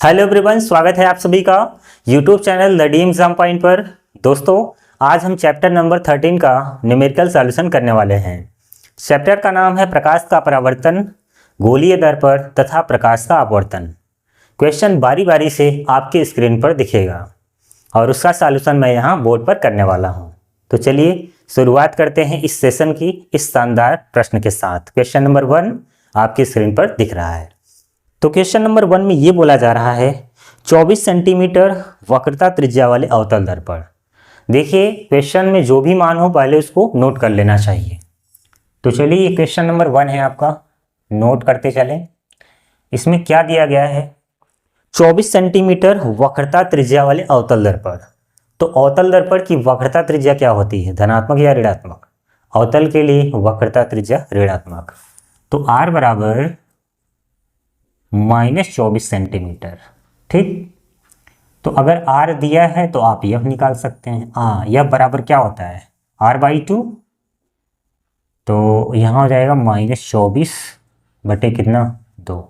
Hello everyone, स्वागत है आप सभी का YouTube channel the D exam point पर। दोस्तों, आज हम चैप्टर नंबर 13 का न्यूमेरिकल सॉल्यूशन करने वाले हैं। चैप्टर का नाम है प्रकाश का परावर्तन, गोलीय दर्पण तथा प्रकाश का अपवर्तन। क्वेश्चन बारी बारी से आपके स्क्रीन पर दिखेगा और उसका सॉल्यूशन मैं यहाँ बोर्ड पर करने वाला हूँ। तो चलिए शुरुआत करते हैं इस सेशन की इस शानदार प्रश्न के साथ। क्वेश्चन नंबर 1 आपकी स्क्रीन पर दिख रहा है। तो क्वेश्चन नंबर 1 में ये बोला जा रहा है 24 सेंटीमीटर वक्रता त्रिज्या वाले अवतल दर्पण। देखिए, क्वेश्चन में जो भी मान हो पहले उसको नोट कर लेना चाहिए। तो चलिए, ये क्वेश्चन नंबर 1 है आपका, नोट करते चलें। इसमें क्या दिया गया है? 24 सेंटीमीटर वक्रता त्रिज्या वाले अवतल दर्पण। तो अवतल दर्पण की वक्रता त्रिज्या क्या होती है, धनात्मक या ऋणात्मक? अवतल के लिए वक्रता त्रिज्या ऋणात्मक। तो R बराबर -24 सेंटीमीटर। ठीक, तो अगर R दिया है तो आप यह निकाल सकते हैं। यह बराबर क्या होता है, R/2। तो यहाँ हो जाएगा -24 बटे कितना 2,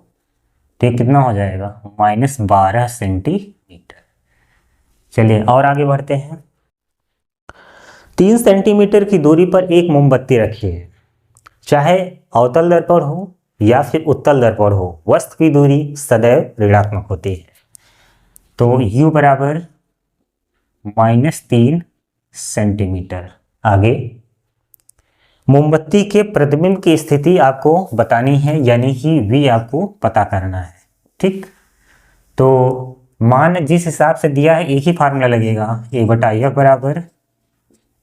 तो कितना हो जाएगा -12 सेंटीमीटर। चलिए और आगे बढ़ते हैं। 3 सेंटीमीटर की दूरी पर एक मोमबत्ती रखी है। चाहे अवतल दर्पण हो या फिर उत्तल दर्पण हो, वस्तु की दूरी सदैव ऋणात्मक होती है। तो U बराबर -3 सेंटीमीटर। आगे मोमबत्ती के प्रतिबिंब की स्थिति आपको बतानी है, यानी कि V आपको पता करना है। ठीक, तो मान जिस हिसाब से दिया है एक ही फार्मूला लगेगा, 1/F बराबर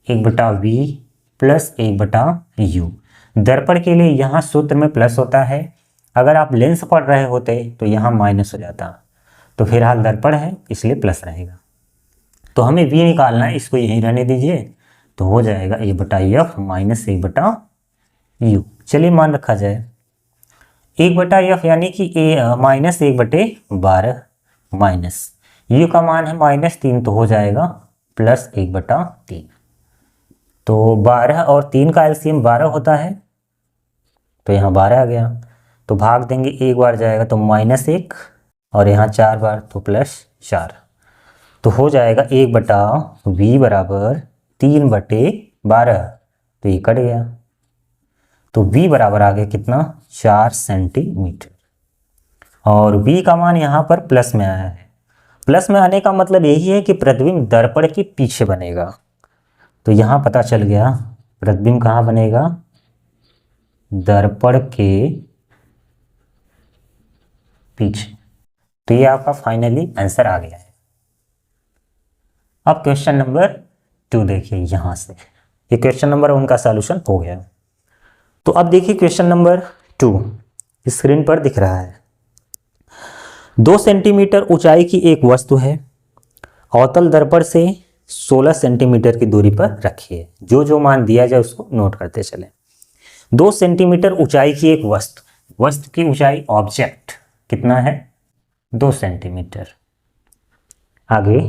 1/V प्लस 1/U। दर्पण के लिए यहाँ सूत्र में प्लस होता है, अगर आप लेंस पढ़ रहे होते तो यहाँ माइनस हो जाता। तो फिलहाल दर्पण है इसलिए प्लस रहेगा। तो हमें V निकालना है, इसको यहीं रहने दीजिए। तो हो जाएगा 1/F माइनस 1/U। चलिए मान रखा जाए 1/F यानी कि -1/12 माइनस U का मान है -3, तो हो जाएगा प्लस 1/3। तो 12 और 3 का एलसीएम 12 होता है, तो यहाँ 12 आ गया। तो भाग देंगे, एक बार जाएगा तो -1 और यहाँ 4 बार तो +4। तो हो जाएगा 1/V बराबर 3/12। तो ये कट गया, तो V बराबर आ गया कितना 4 सेंटीमीटर। और V का मान यहाँ पर प्लस में आया है। प्लस में आने का मतलब यही है कि प्रतिबिंब दर्पण के पीछे बनेगा। तो यहाँ पता चल गया प्रतिबिंब कहाँ बनेगा, दर्पण के पीछे। तो ये आपका फाइनली आंसर आ गया है। अब क्वेश्चन नंबर 2 देखिए, यहाँ से ये क्वेश्चन नंबर 1 का सॉल्यूशन हो गया। तो अब देखिए क्वेश्चन नंबर 2 स्क्रीन पर दिख रहा है। 2 सेंटीमीटर ऊंचाई की एक वस्तु है, अवतल दर्पण से 16 सेंटीमीटर की दूरी पर रखिए। जो मान दिया जाए उसको नोट करते चलें। 2 सेंटीमीटर ऊंचाई की एक वस्तु की ऊंचाई ऑब्जेक्ट कितना है, 2 सेंटीमीटर। आगे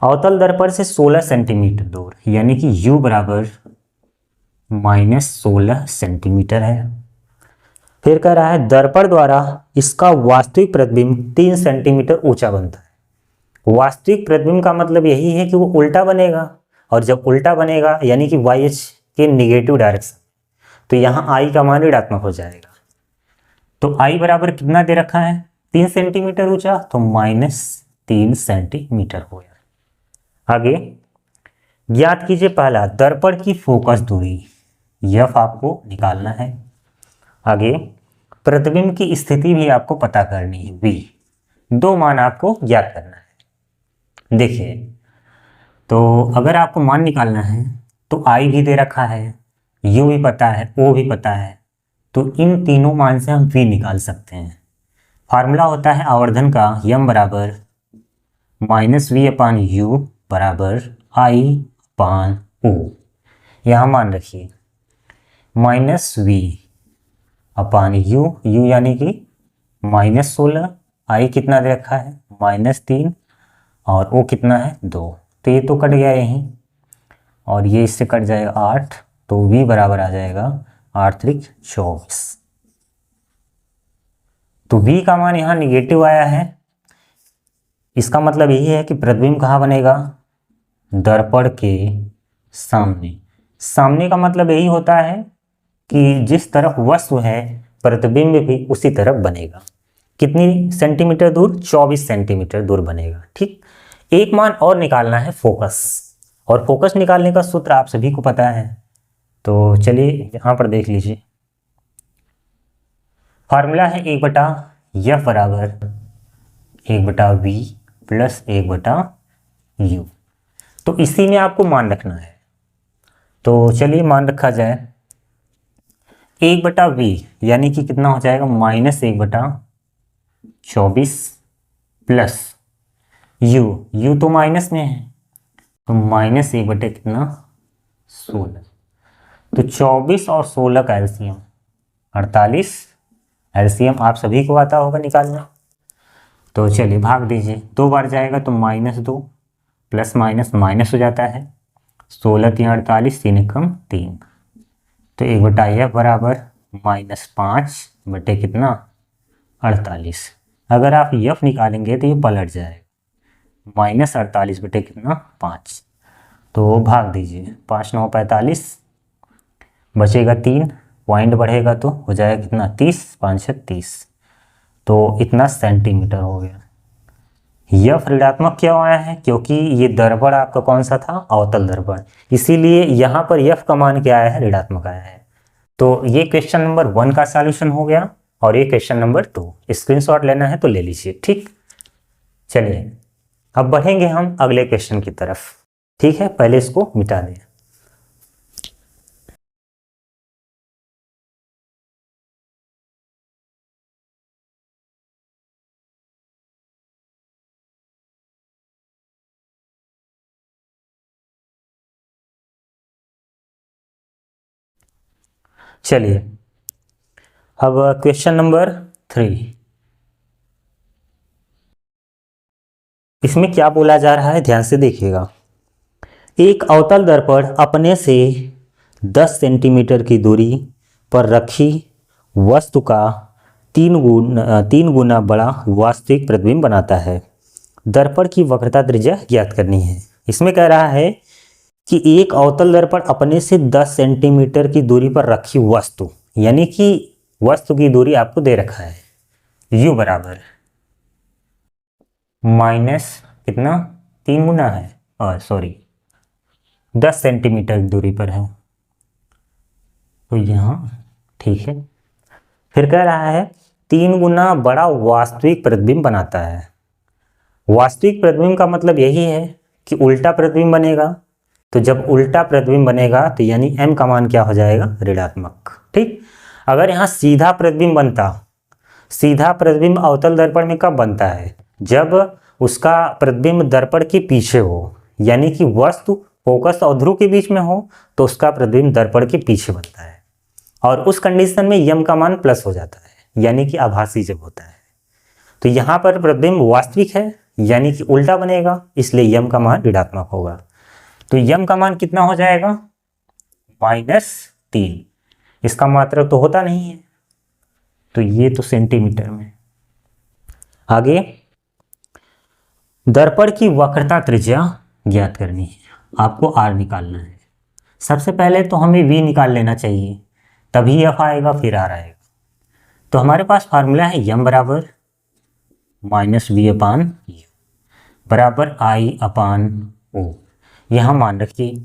अवतल दर्पण से 16 सेंटीमीटर दूर, यानी कि U बराबर -16 सेंटीमीटर है। फिर कह रहा है दर्पण द्वारा इसका वास्तविक प्रतिबिंब 3 सेंटीमीटर ऊंचा बनता है। वास्तविक प्रतिबिंब का मतलब यही है कि वो उल्टा बनेगा, और जब उल्टा बनेगा यानी कि YH के निगेटिव डायरेक्शन, तो यहाँ I का मान ऋणात्मक हो जाएगा। तो I बराबर कितना दे रखा है, 3 सेंटीमीटर ऊंचा, तो -3 सेंटीमीटर हो गया। आगे ज्ञात कीजिए पहला दर्पण की फोकस दूरी, F आपको निकालना है। आगे प्रतिबिंब की स्थिति भी आपको पता करनी है, V। 2 मान आपको ज्ञात करना है। देखिए, तो अगर आपको मान निकालना है तो I भी दे रखा है, U भी पता है, O भी पता है, तो इन तीनों मान से हम V निकाल सकते हैं। फार्मूला होता है आवर्धन का, M बराबर -V/U बराबर I/O। यहाँ मान रखिए -V/U, U यानी कि -16, I कितना दे रखा है -3, और O कितना है 2। तो ये तो कट गया यहीं, और ये इससे कट जाएगा 8, तो V बराबर आ जाएगा 8 त्रिक 24। तो V का मान यहाँ निगेटिव आया है, इसका मतलब यही है कि प्रतिबिंब कहाँ बनेगा, दर्पण के सामने। सामने का मतलब यही होता है कि जिस तरफ वस्तु है प्रतिबिंब भी उसी तरफ बनेगा। कितनी सेंटीमीटर दूर, 24 सेंटीमीटर दूर बनेगा। ठीक, एक मान और निकालना है, फोकस। और फोकस निकालने का सूत्र आप सभी को पता है, तो चलिए यहाँ पर देख लीजिए। फार्मूला है 1/f बराबर 1/v प्लस 1/u। तो इसी में आपको मान रखना है, तो चलिए मान रखा जाए। 1/v यानी कि कितना हो जाएगा, -1/24 प्लस u तो माइनस में है, तो -1 कितना 16। तो 24 और 16 का एलसीएम 48। एलसीएम आप सभी को आता होगा निकालना। तो चलिए भाग दीजिए, 2 बार जाएगा तो -2 प्लस माइनस माइनस हो जाता है। 16 3 48, 3 एकम 3। तो 1/f बराबर -5 कितना 48। अगर आप यफ निकालेंगे तो ये पलट जाएगा, -48 कितना 5। तो भाग दीजिए, 5 9 45, बचेगा 3, पॉइंट बढ़ेगा तो हो जाएगा कितना 30, 5 6 30। तो इतना सेंटीमीटर हो गया। यफ ऋणात्मक क्यों आया है, क्योंकि ये दर्पण आपका कौन सा था, अवतल दर्पण, इसीलिए यहाँ पर यफ का मान क्या आया है, ऋणात्मक आया है। तो ये क्वेश्चन नंबर 1 का सॉल्यूशन हो गया, और ये क्वेश्चन नंबर 2। स्क्रीनशॉट लेना है तो ले लीजिए। ठीक, चलिए अब बढ़ेंगे हम अगले क्वेश्चन की तरफ। ठीक है, पहले इसको मिटा दें। चलिए अब क्वेश्चन नंबर 3। इसमें क्या बोला जा रहा है, ध्यान से देखिएगा। एक अवतल दर्पण अपने से 10 सेंटीमीटर की दूरी पर रखी वस्तु का 3 गुना बड़ा वास्तविक प्रतिबिंब बनाता है। दर्पण की वक्रता त्रिज्या ज्ञात करनी है। इसमें कह रहा है कि एक अवतल दर्पण अपने से 10 सेंटीमीटर की दूरी पर रखी वस्तु, यानी कि वस्तु की दूरी आपको दे रखा है, u बराबर माइनस कितना 3 गुना है, और सॉरी 10 सेंटीमीटर की दूरी पर है, तो यहाँ ठीक है। फिर कह रहा है 3 गुना बड़ा वास्तविक प्रतिबिंब बनाता है। वास्तविक प्रतिबिंब का मतलब यही है कि उल्टा प्रतिबिंब बनेगा। तो जब उल्टा प्रतिबिंब बनेगा तो यानी m का मान क्या हो जाएगा, ऋणात्मक। ठीक, अगर यहाँ सीधा प्रतिबिंब बनता, सीधा प्रतिबिंब अवतल दर्पण में कब बनता है, जब उसका प्रतिबिंब दर्पण के पीछे हो, यानी कि वस्तु फोकस और ध्रुव के बीच में हो, तो उसका प्रतिबिंब दर्पण के पीछे बनता है। और उस कंडीशन में m का मान प्लस हो जाता है, यानी कि आभासी जब होता है। तो यहाँ पर प्रतिबिंब वास्तविक है, यानी कि उल्टा बनेगा, इसलिए m का मान ऋणात्मक होगा। तो m का मान कितना हो जाएगा, -3। इसका मात्रक तो होता नहीं है, तो ये तो सेंटीमीटर में। आगे दर्पण की वक्रता त्रिज्या ज्ञात करनी है, आपको r निकालना है। सबसे पहले तो हमें v निकाल लेना चाहिए, तभी f आएगा फिर r आएगा। तो हमारे पास फार्मूला है m बराबर -v/u बराबर I/O। यहाँ मान रखिए,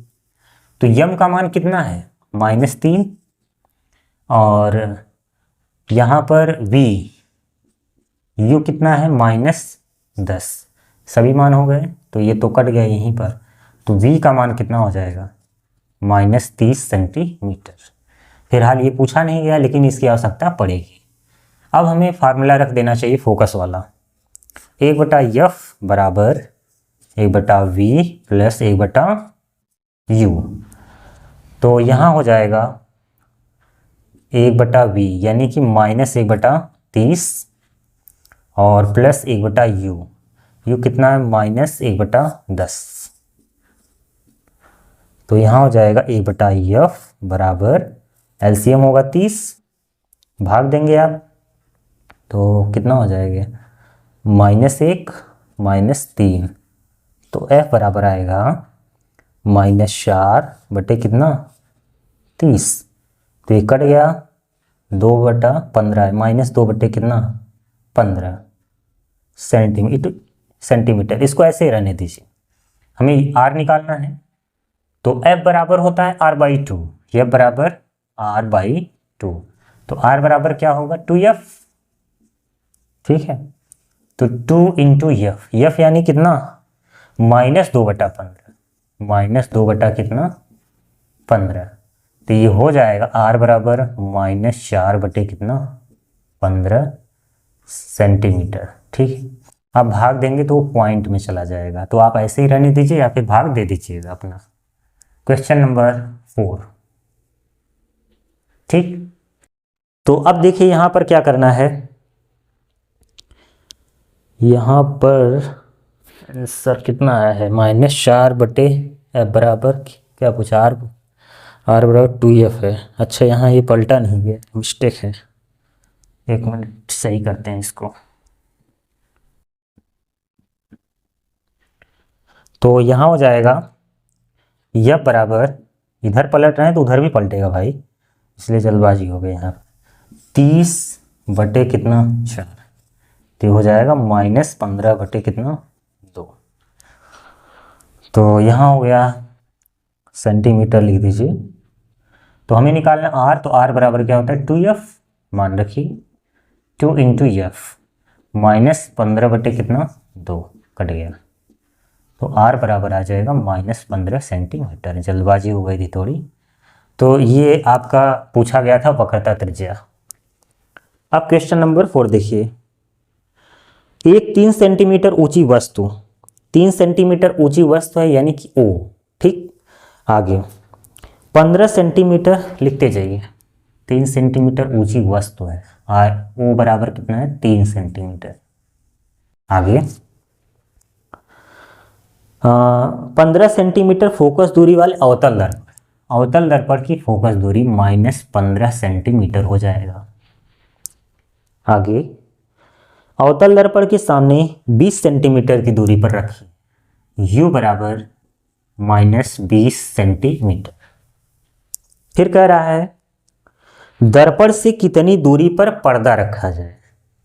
तो m का मान कितना है, -3, और यहाँ पर v u कितना है, -10। सभी मान हो गए, तो ये तो कट गया यहीं पर। तो v का मान कितना हो जाएगा, -30 सेंटीमीटर। फिलहाल ये पूछा नहीं गया, लेकिन इसकी आवश्यकता पड़ेगी। अब हमें फार्मूला रख देना चाहिए फोकस वाला, 1/f बराबर 1/v प्लस 1/u। तो यहाँ हो जाएगा 1/v यानी कि -1/30 और प्लस 1/u। u कितना है, -1/10। तो यहाँ हो जाएगा 1/f बराबर, एलसीएम होगा 30, भाग देंगे आप तो कितना हो जाएगा, -1 -3, तो F बराबर आएगा -4 बटे कितना 30, तो ये कट गया 2/15 है, -2 बटे कितना 15 सेंटीमीटर। इसको ऐसे ही रहने दीजिए, हमें R निकालना है। तो F बराबर होता है R/2, F बराबर R/2, तो R बराबर क्या होगा 2F, ठीक है। तो 2 इंटू F यानी कितना -2/15, -2 बटा कितना 15, तो ये हो जाएगा R बराबर -4 बटे कितना 15 सेंटीमीटर, ठीक। आप भाग देंगे तो वो पॉइंट में चला जाएगा, तो आप ऐसे ही रहने दीजिए या फिर भाग दे दीजिएगा अपना। क्वेश्चन नंबर 4, ठीक। तो अब देखिए यहाँ पर क्या करना है, यहाँ पर आंसर कितना आया है -4 बटे F बराबर क्या पूछा, R बराबर 2F है। अच्छा यहाँ ये पलटा नहीं गया, मिस्टेक है, एक मिनट सही करते हैं इसको। तो यहाँ हो जाएगा F बराबर, इधर पलट रहे हैं तो उधर भी पलटेगा भाई, इसलिए जल्दबाजी हो गई यहाँ 30 बटे कितना 4, तो हो जाएगा -15 बटे कितना 2, तो यहाँ हो गया सेंटीमीटर लिख दीजिए। तो हमें निकालना R, तो R बराबर क्या होता है 2F, मान रखिए 2 इंटू F, -15 बटे कितना 2 कट गया, तो R बराबर आ जाएगा -15 सेंटीमीटर। जल्दबाजी हो गई थी थोड़ी। तो ये आपका पूछा गया था वक्रता त्रिज्या। अब क्वेश्चन नंबर 4 देखिए, एक 3 सेंटीमीटर ऊंची वस्तु, 3 सेंटीमीटर ऊंची वस्तु है यानी कि O, ठीक। आगे 15 सेंटीमीटर लिखते जाइए, 3 सेंटीमीटर ऊंची वस्तु है, O बराबर कितना है 3 सेंटीमीटर। आगे 15 सेंटीमीटर फोकस दूरी वाले अवतल दर्पण, अवतल दर्पण की फोकस दूरी -15 सेंटीमीटर हो जाएगा। आगे अवतल दर्पण के सामने 20 सेंटीमीटर की दूरी पर रखिए, U बराबर -20 सेंटीमीटर। फिर कह रहा है दर्पण से कितनी दूरी पर पर्दा रखा जाए,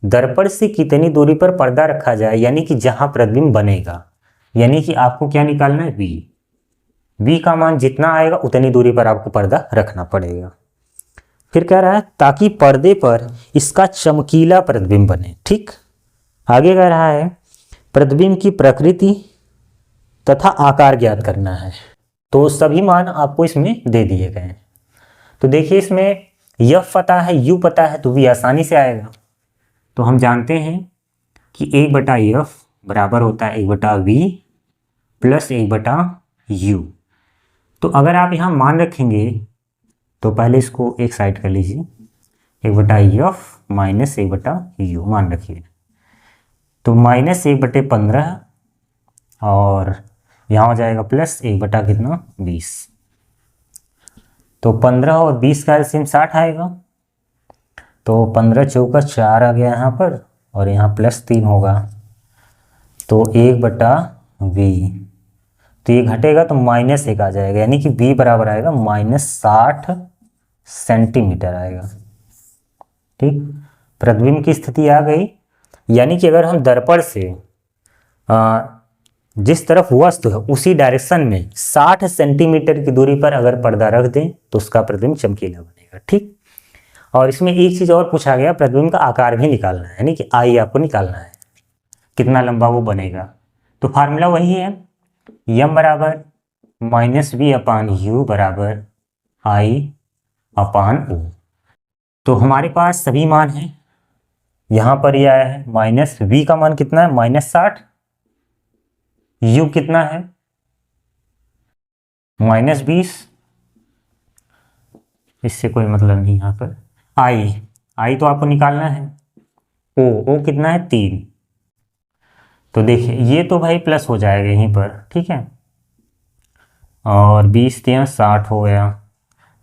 दर्पण से कितनी दूरी पर पर्दा रखा जाए यानी कि जहां प्रतिबिंब बनेगा, यानी कि आपको क्या निकालना है V का मान जितना आएगा उतनी दूरी पर आपको पर्दा रखना पड़ेगा। फिर कह रहा है ताकि पर्दे पर इसका चमकीला प्रतिबिंब बने, ठीक। आगे कह रहा है प्रतिबिंब की प्रकृति तथा आकार ज्ञात करना है, तो सभी मान आपको इसमें दे दिए गए हैं। तो देखिए इसमें F पता है, U पता है, तो V आसानी से आएगा। तो हम जानते हैं कि 1/F बराबर होता है 1/V प्लस 1/U। तो अगर आप यहाँ मान रखेंगे तो पहले इसको एक साइड कर लीजिए, 1/F माइनस 1/U मान रखिए, तो -1/15 और यहाँ हो जाएगा प्लस 1/20, तो 15 और 20 का एलसीएम 60 आएगा, तो 15 चौका 4 आ गया यहाँ पर और यहाँ +3 होगा, तो 1/V, तो ये घटेगा तो -1 आ जाएगा, यानी कि V बराबर आएगा -60 सेंटीमीटर आएगा, ठीक। प्रतिबिंब की स्थिति आ गई, यानी कि अगर हम दर्पण से जिस तरफ वस्तु है उसी डायरेक्शन में 60 सेंटीमीटर की दूरी पर अगर पर्दा रख दें तो उसका प्रतिबिंब चमकीला बनेगा, ठीक। और इसमें एक चीज़ और पूछा गया, प्रतिबिंब का आकार भी निकालना है, यानी कि I आपको निकालना है, कितना लंबा वो बनेगा। तो फार्मूला वही है, M बराबर -V/U बराबर I/O। तो हमारे पास सभी मान हैं, यहाँ पर ये आया है -V का मान कितना है -60, U कितना है -20, इससे कोई मतलब नहीं यहाँ पर। I तो आपको निकालना है, O कितना है 3, तो देखिए ये तो भाई प्लस हो जाएगा यहीं पर, ठीक है, और 20 × 60 हो गया,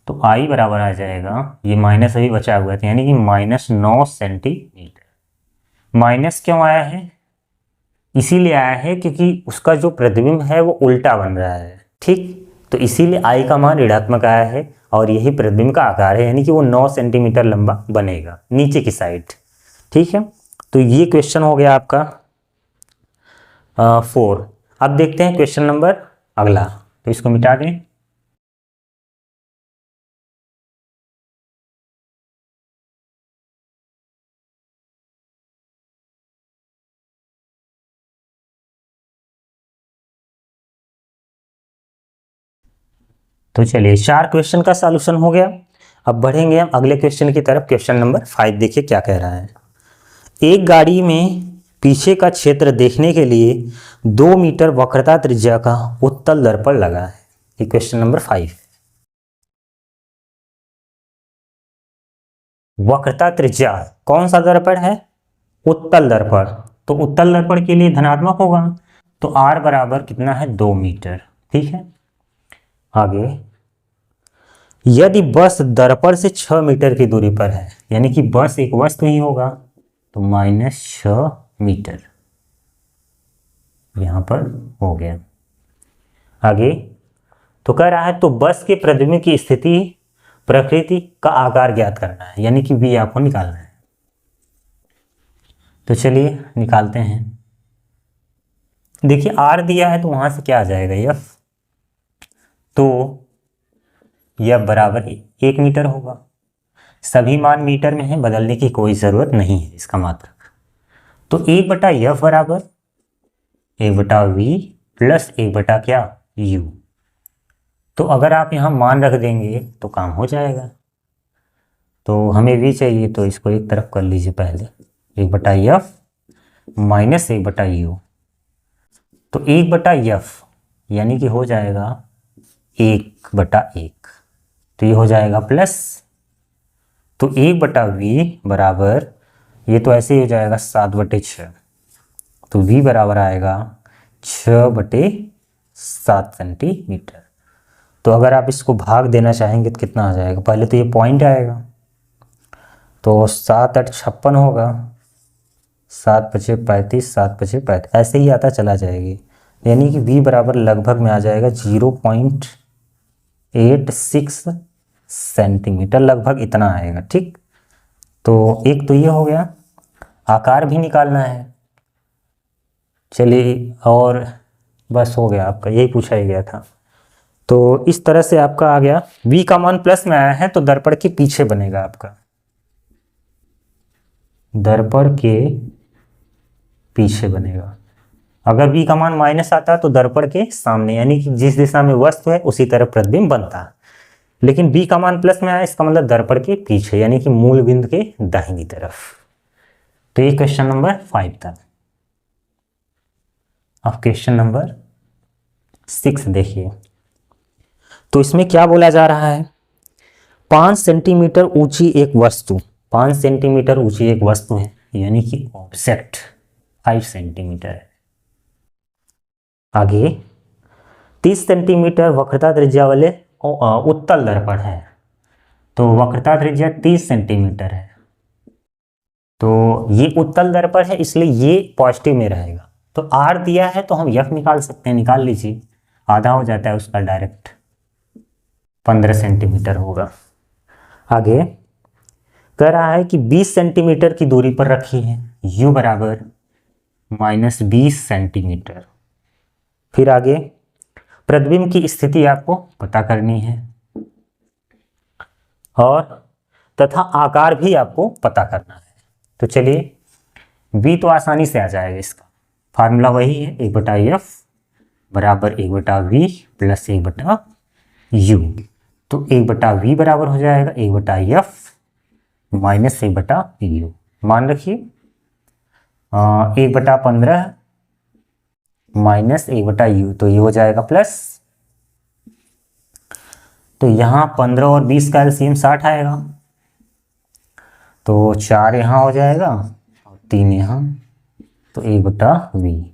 तो I बराबर आ जाएगा, ये माइनस अभी बचा हुआ था, यानी कि -9 सेंटीमीटर। माइनस क्यों आया है, इसीलिए आया है क्योंकि उसका जो प्रतिबिंब है वो उल्टा बन रहा है, ठीक। तो इसीलिए आई का मान ऋणात्मक आया है और यही प्रतिबिंब का आकार है, यानी कि वो 9 सेंटीमीटर लंबा बनेगा नीचे की साइड, ठीक है। तो ये क्वेश्चन हो गया आपका 4। अब देखते हैं क्वेश्चन नंबर अगला, तो इसको मिटा दें। तो चलिए 4 क्वेश्चन का सॉल्यूशन हो गया। अब बढ़ेंगे हम अगले क्वेश्चन की तरफ। क्वेश्चन नंबर 5 देखिए क्या कह रहा है। एक गाड़ी में पीछे का क्षेत्र देखने के लिए 2 मीटर वक्रता त्रिज्या का उत्तल दर्पण लगा है। ये क्वेश्चन नंबर 5। वक्रता त्रिज्या कौन सा दर्पण है? उत्तल दर्पण। तो उत्तल दर्पण के लिए धनात्मक होगा, तो R बराबर कितना है? 2 मीटर, ठीक है। आगे, यदि बस दर्पण से 6 मीटर की दूरी पर है, यानी कि बस एक वस्तु ही होगा, तो -6 मीटर यहां पर हो गया। आगे तो कह रहा है तो बस के प्रतिबिंब की स्थिति प्रकृति का आकार ज्ञात करना है, यानी कि V आपको निकालना है। तो चलिए निकालते हैं। देखिए R दिया है तो वहां से क्या आ जाएगा? F। तो F बराबर 1 मीटर होगा। सभी मान मीटर में है, बदलने की कोई ज़रूरत नहीं है इसका मात्रक। तो 1/F बराबर 1/V प्लस 1 क्या? U। तो अगर आप यहाँ मान रख देंगे तो काम हो जाएगा। तो हमें V चाहिए, तो इसको एक तरफ कर लीजिए पहले, 1/F माइनस 1/U। तो 1/F यानी कि हो जाएगा 1/1, तो ये हो जाएगा प्लस, तो 1/V बराबर, ये तो ऐसे ही हो जाएगा 7/6, तो V बराबर आएगा 6/7 सेंटीमीटर। तो अगर आप इसको भाग देना चाहेंगे तो कितना आ जाएगा? पहले तो ये पॉइंट आएगा, तो 7×8 = 56 होगा, 7×5 = 35, 7×5 = 35, ऐसे ही आता चला जाएगी। यानी कि V बराबर लगभग में आ जाएगा 0.86 सेंटीमीटर, लगभग इतना आएगा, ठीक। तो एक तो ये हो गया, आकार भी निकालना है। चलिए, और बस हो गया आपका, यही पूछा ही गया था। तो इस तरह से आपका आ गया। V का मान प्लस में आया है तो दर्पण के पीछे बनेगा आपका, दर्पण के पीछे बनेगा। अगर V का मान माइनस आता तो दर्पण के सामने, यानी कि जिस दिशा में वस्तु है उसी तरफ प्रतिबिंब बनता। लेकिन V का मान प्लस में आया, इसका मतलब दर्पण के पीछे, यानी कि मूल बिंदु के दाहिनी तरफ। तो ये क्वेश्चन नंबर 5 था। अब क्वेश्चन नंबर 6 देखिए। तो इसमें क्या बोला जा रहा है? 5 सेंटीमीटर ऊंची एक वस्तु, 5 सेंटीमीटर ऊंची एक वस्तु है, यानी कि ऑब्जेक्ट 5 सेंटीमीटर है। आगे 30 सेंटीमीटर वक्रता त्रिज्या वाले उत्तल दर्पण है, तो वक्रता त्रिज्या 30 सेंटीमीटर है। तो ये उत्तल दर्पण है, इसलिए ये पॉजिटिव में रहेगा। तो R दिया है तो हम F निकाल सकते हैं, निकाल लीजिए। आधा हो जाता है उसका डायरेक्ट, 15 सेंटीमीटर होगा। आगे कह रहा है कि 20 सेंटीमीटर की दूरी पर रखी है, U बराबर -20 सेंटीमीटर। फिर आगे प्रतिबिंब की स्थिति आपको पता करनी है और तथा आकार भी आपको पता करना है। तो चलिए, V तो आसानी से आ जाएगा, इसका फार्मूला वही है, 1/F बराबर 1/V प्लस 1/U। तो 1/V बराबर हो जाएगा 1/F माइनस 1/U। मान रखिए 1/15 माइनस 1/U, तो ये हो जाएगा प्लस। तो यहाँ 15 और 20 का एलसीएम 60 आएगा, तो 4 यहाँ हो जाएगा और 3 यहाँ, तो 1/V।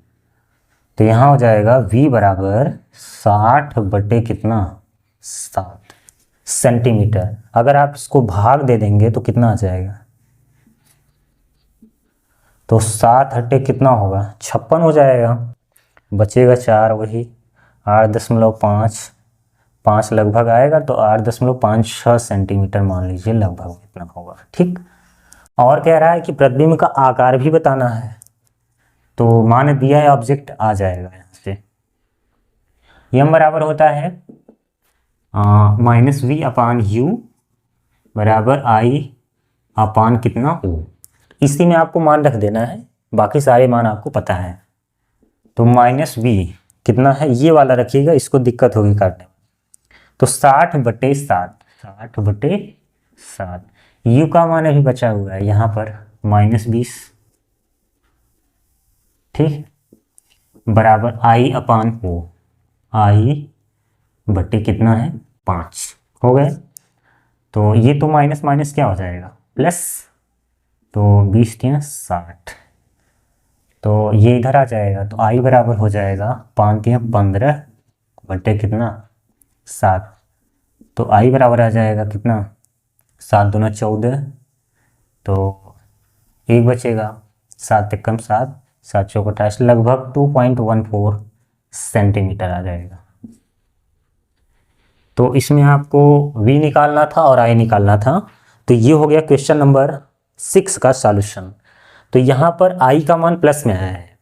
तो यहाँ हो जाएगा V बराबर 60 कितना 7 सेंटीमीटर। अगर आप इसको भाग दे देंगे तो कितना आ जाएगा? तो 7 हटे कितना होगा, 56 हो जाएगा। बचेगा 4, वही 8.5, 5 लगभग आएगा, तो 8.56 सेंटीमीटर मान लीजिए लगभग इतना होगा। ठीक, और कह रहा है कि प्रतिबिंब का आकार भी बताना है, तो मान दिया है ऑब्जेक्ट आ जाएगा यहाँ से। यम बराबर होता है -v/u बराबर I अपान कितना O। इसी में आपको मान रख देना है, बाकी सारे मान आपको पता है। तो -v कितना है, ये वाला रखिएगा, इसको दिक्कत होगी काटने में। तो 60/7, 60/7, u का मान अभी बचा हुआ है यहाँ पर -20, ठीक, बराबर I अपान O, I बटे कितना है 5 हो गए। तो ये तो माइनस माइनस क्या हो जाएगा प्लस, तो 20×3=60, तो ये इधर आ जाएगा, तो I बराबर हो जाएगा 5×3=15 बटे कितना 7, तो I बराबर आ जाएगा कितना 7×2=14, तो 1 बचेगा, 7×3=7, 7×4=28, लगभग 2.14 सेंटीमीटर आ जाएगा। तो इसमें आपको V निकालना था और I निकालना था। तो ये हो गया क्वेश्चन नंबर 6 का सॉल्यूशन। तो यहाँ पर I का मान प्लस में आया है,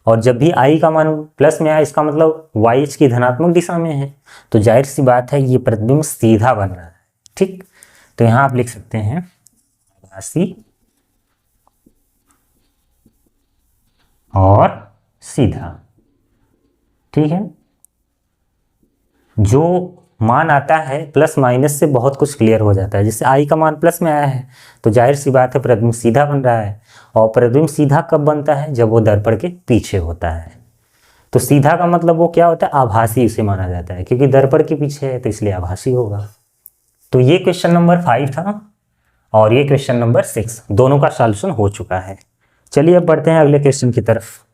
और जब भी I का मान प्लस में आया इसका मतलब YH की धनात्मक दिशा में है, तो जाहिर सी बात है ये प्रतिबिंब सीधा बन रहा है। ठीक, तो यहाँ आप लिख सकते हैं आभासी और सीधा। ठीक है, जो मान आता है प्लस माइनस से बहुत कुछ क्लियर हो जाता है। जैसे I का मान प्लस में आया है तो जाहिर सी बात है प्रतिबिंब सीधा बन रहा है, और प्रतिबिंब सीधा कब बनता है, जब वो दर्पण के पीछे होता है। तो सीधा का मतलब वो क्या होता है, आभासी उसे माना जाता है, क्योंकि दर्पण के पीछे है तो इसलिए आभासी होगा। तो ये क्वेश्चन नंबर 5 था और ये क्वेश्चन नंबर 6, दोनों का सॉल्यूशन हो चुका है। चलिए अब बढ़ते हैं अगले क्वेश्चन की तरफ।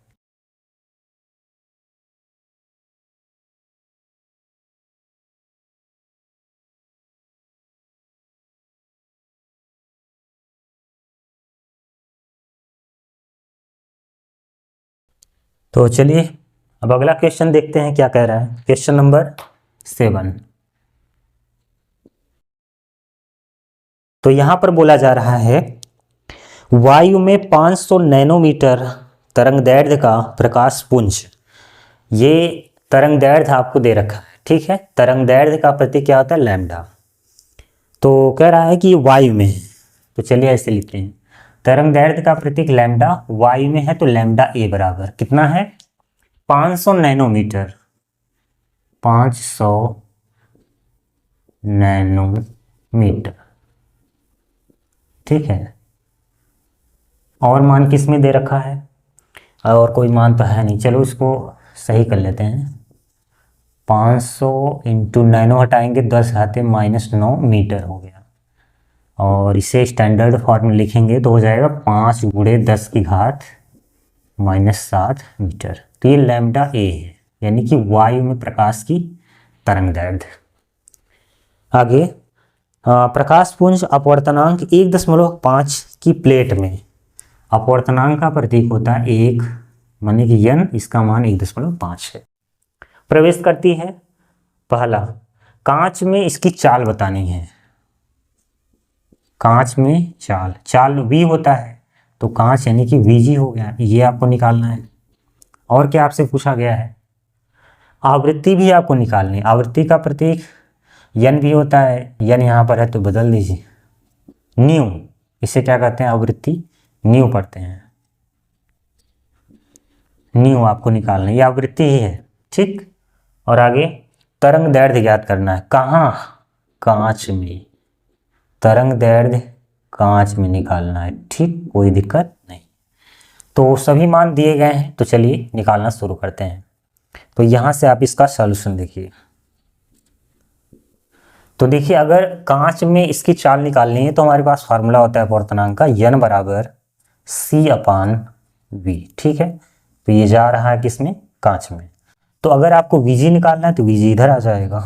तो चलिए अब अगला क्वेश्चन देखते हैं क्या कह रहा है। Question number 7। तो यहां पर बोला जा रहा है वायु में 500 नैनोमीटर तरंगदैर्घ्य का प्रकाश पुंज, ये तरंगदैर्घ्य आपको दे रखा है। ठीक है, तरंगदैर्घ्य का प्रतीक क्या होता है, लैम्डा। तो कह रहा है कि वायु में है, तो चलिए ऐसे लिखते हैं, तरंगदैर्घ्य का प्रतीक लैम्डा वायु में है, तो लैम्डा ए बराबर कितना है 500 नैनोमीटर, 500 नैनोमीटर। ठीक है, और मान किस में दे रखा है, और कोई मान तो है नहीं, चलो इसको सही कर लेते हैं। 500 इंटू नैनो हटाएंगे 10⁻⁻9 मीटर हो गया, और इसे स्टैंडर्ड फॉर्म में लिखेंगे तो हो जाएगा 5×10⁻⁻7 मीटर। तो ये लैम्डा ए है, यानी कि वायु में प्रकाश की तरंगदैर्घ्य। आगे प्रकाश पुंज अपवर्तनांक 1.5 की प्लेट में, अपवर्तनांक का प्रतीक होता है 1, माने कि n, इसका मान 1.5 है, प्रवेश करती है। पहला, कांच में इसकी चाल बतानी है, कांच में चाल v होता है, तो कांच यानी कि Vg हो गया, ये आपको निकालना है। और क्या आपसे पूछा गया है, आवृत्ति भी आपको निकालनी है। आवृत्ति का प्रतीक n भी होता है, n यहाँ पर है तो बदल दीजिए, न्यू, इसे क्या कहते हैं, आवृत्ति न्यू पढ़ते हैं, न्यू आपको निकालना है, ये आवृत्ति ही है। ठीक, और आगे तरंगदैर्घ्य ज्ञात करना है, कहाँ, कांच में, तरंगदैर्घ्य कांच में निकालना है। ठीक, कोई दिक्कत नहीं। तो सभी मान दिए गए हैं, तो चलिए निकालना शुरू करते हैं। तो यहां से आप इसका सॉल्यूशन देखिए। तो देखिए, अगर कांच में इसकी चाल निकालनी है तो हमारे पास फार्मूला होता है अपवर्तनांक का, n बराबर c/v। ठीक है, तो ये जा रहा है किसमें, कांच में। तो अगर आपको Vg निकालना है तो Vg इधर आ जाएगा,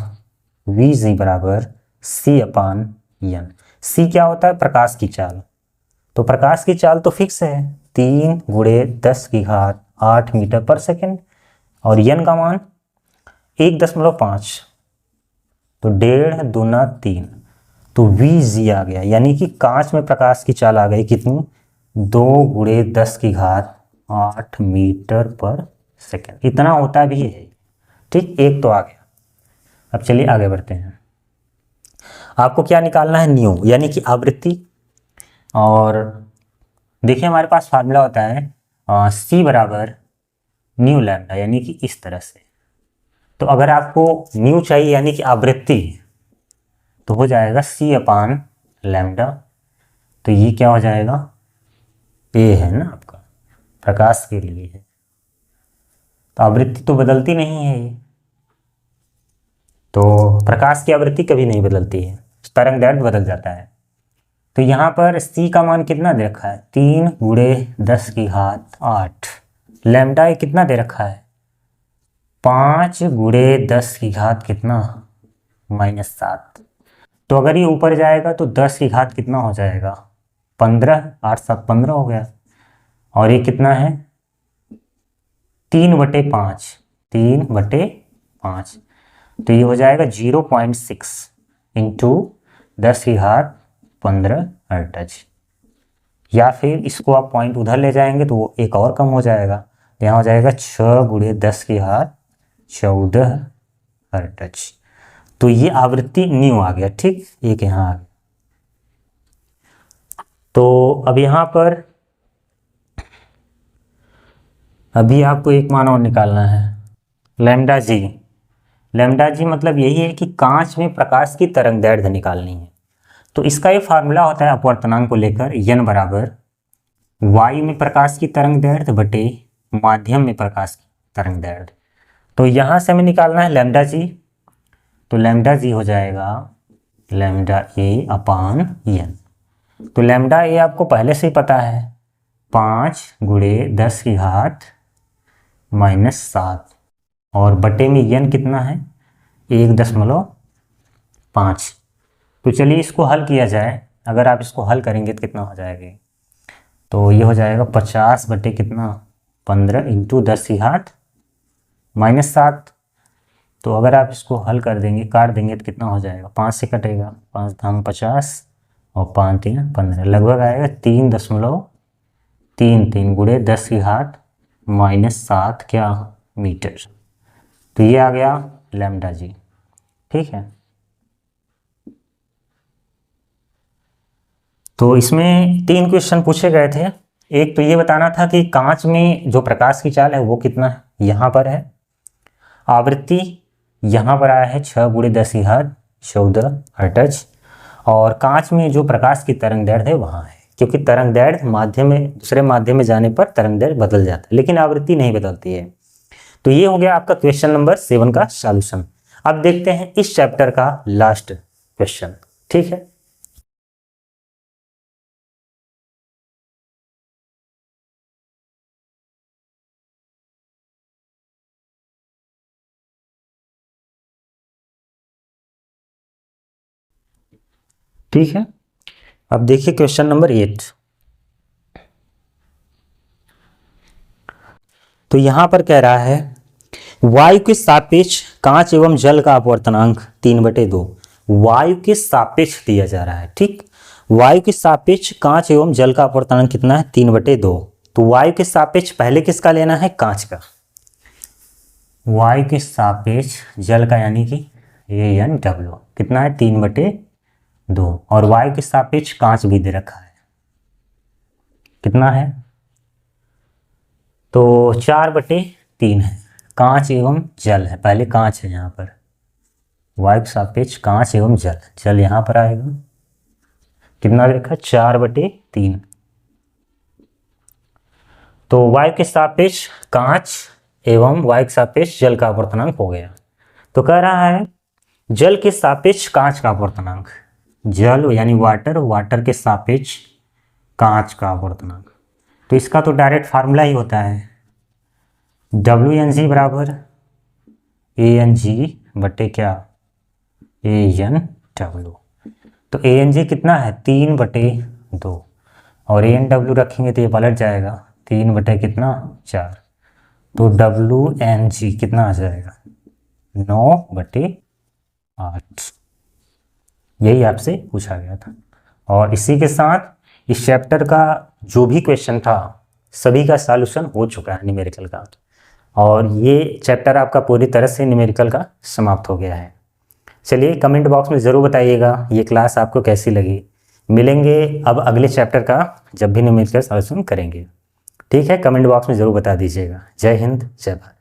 Vg बराबर c/n। c क्या होता है, प्रकाश की चाल, तो प्रकाश की चाल तो फिक्स है, 3×10⁸ मीटर पर सेकेंड और n का मान 1.5, तो 1.5 दूना 3, तो Vg आ गया, यानी कि कांच में प्रकाश की चाल आ गई कितनी, 2×10⁸ मीटर पर सेकेंड, इतना होता भी है। ठीक, एक तो आ गया। अब चलिए आगे बढ़ते हैं। आपको क्या निकालना है, न्यू यानी कि आवृत्ति। और देखिए हमारे पास फार्मूला होता है C बराबर न्यू लैम्डा, यानी कि इस तरह से। तो अगर आपको न्यू चाहिए यानी कि आवृत्ति, तो हो जाएगा C/λ। तो ये क्या हो जाएगा, A है ना आपका, प्रकाश के लिए है, तो आवृत्ति तो बदलती नहीं है ये, तो प्रकाश की आवृत्ति कभी नहीं बदलती है, तरंग दैर्ध्य बदल जाता है। तो यहाँ पर C का मान कितना दे रखा है, 3×10⁸। लैम्डा ये कितना दे रखा है, 5×10 कितना, -7। तो अगर ये ऊपर जाएगा तो 10 की घात कितना हो जाएगा, 15, 8 7 15 हो गया। और ये कितना है, 3/5, 3/5, तो ये हो जाएगा 0.6 इंटू 10⁻15 हर्ट्ज। या फिर इसको आप पॉइंट उधर ले जाएंगे तो वो एक और कम हो जाएगा, यहाँ हो जाएगा 6×10⁻14 हर्ट्ज। तो ये आवृत्ति न्यू आ गया। ठीक, एक यहाँ आ गया। तो अब यहाँ पर अभी आपको एक मान और निकालना है, लैम्डा जी। लैम्डा जी मतलब यही है कि कांच में प्रकाश की तरंग दैर्ध्य निकालनी है। तो इसका ये फार्मूला होता है अपवर्तनांक को लेकर, n बराबर y में प्रकाश की तरंग दैर्ध्य बटे माध्यम में प्रकाश की तरंग दैर्ध्य। तो यहाँ से हमें निकालना है लैम्डा जी, तो लैम्डा जी हो जाएगा लैम्डा A/n। तो लैम्डा ए आपको पहले से ही पता है, 5×10⁻⁻7 और बटे में n कितना है, 1.5। तो चलिए इसको हल किया जाए। अगर आप इसको हल करेंगे तो कितना हो जाएगा, तो ये हो जाएगा 50 बटे कितना, 15 इंटू 10⁻⁻7। तो अगर आप इसको हल कर देंगे, काट देंगे तो कितना हो जाएगा, 5 से कटेगा, 5 धाम 50 और 5 3 15, लगभग आएगा 3.33 गुणे 10⁻⁻7 क्या मीटर। तो ये आ गया लैम्डा जी। ठीक है, तो इसमें 3 क्वेश्चन पूछे गए थे। एक तो ये बताना था कि कांच में जो प्रकाश की चाल है वो कितना है, यहाँ पर है। आवृत्ति यहाँ पर आया है 6×10⁻14 हर्ट्ज। और कांच में जो प्रकाश की तरंग दैर्ध्य है वहाँ है, क्योंकि तरंग दैर्ध्य माध्यम में दूसरे माध्यम में जाने पर तरंग दैर्ध्य बदल जाता है, लेकिन आवृत्ति नहीं बदलती है। तो ये हो गया आपका क्वेश्चन नंबर 7 का सॉल्यूशन। अब देखते हैं इस चैप्टर का लास्ट क्वेश्चन। ठीक है, ठीक है। अब देखिए क्वेश्चन नंबर 8। तो यहां पर कह रहा है वायु के सापेक्ष कांच एवं जल का अपवर्तनांक 3/2। वायु के सापेक्ष दिया जा रहा है। ठीक, वायु के सापेक्ष कांच एवं जल का अपवर्तनांक कितना है, 3/2। तो वायु के सापेक्ष पहले किसका लेना है, कांच का। वायु के सापेक्ष जल का यानी कि AN/W कितना है, 3/2। और वायु के सापेक्ष कांच भी दे रखा है, कितना है, तो 4/3 है। कांच एवं जल है, पहले कांच है यहाँ पर, वायु के सापेक्ष कांच एवं जल, जल यहाँ पर आएगा, कितना दे रखा है, 4/3। तो वायु के सापेक्ष कांच एवं वायु के सापेक्ष जल का अपवर्तनांक हो गया। तो कह रहा है जल के सापेक्ष कांच का अपवर्तनांक, जल यानी वाटर, वाटर के सापेक्ष कांच का अपवर्तनांक। तो इसका तो डायरेक्ट फार्मूला ही होता है, WNG बराबर ANG बटे क्या, ANW। तो ANG कितना है, 3/2। और ए एन डब्ल्यू रखेंगे तो ये पलट जाएगा, 3 बटे कितना 4, तो डब्ल्यू एन जी कितना आ जाएगा 9/8। यही आपसे पूछा गया था। और इसी के साथ इस चैप्टर का जो भी क्वेश्चन था सभी का सॉल्यूशन हो चुका है न्यूमेरिकल का, और ये चैप्टर आपका पूरी तरह से न्यूमेरिकल का समाप्त हो गया है। चलिए कमेंट बॉक्स में ज़रूर बताइएगा ये क्लास आपको कैसी लगी। मिलेंगे अब अगले चैप्टर का जब भी न्यूमेरिकल सॉल्यूशन करेंगे। ठीक है, कमेंट बॉक्स में ज़रूर बता दीजिएगा। जय हिंद, जय भारत।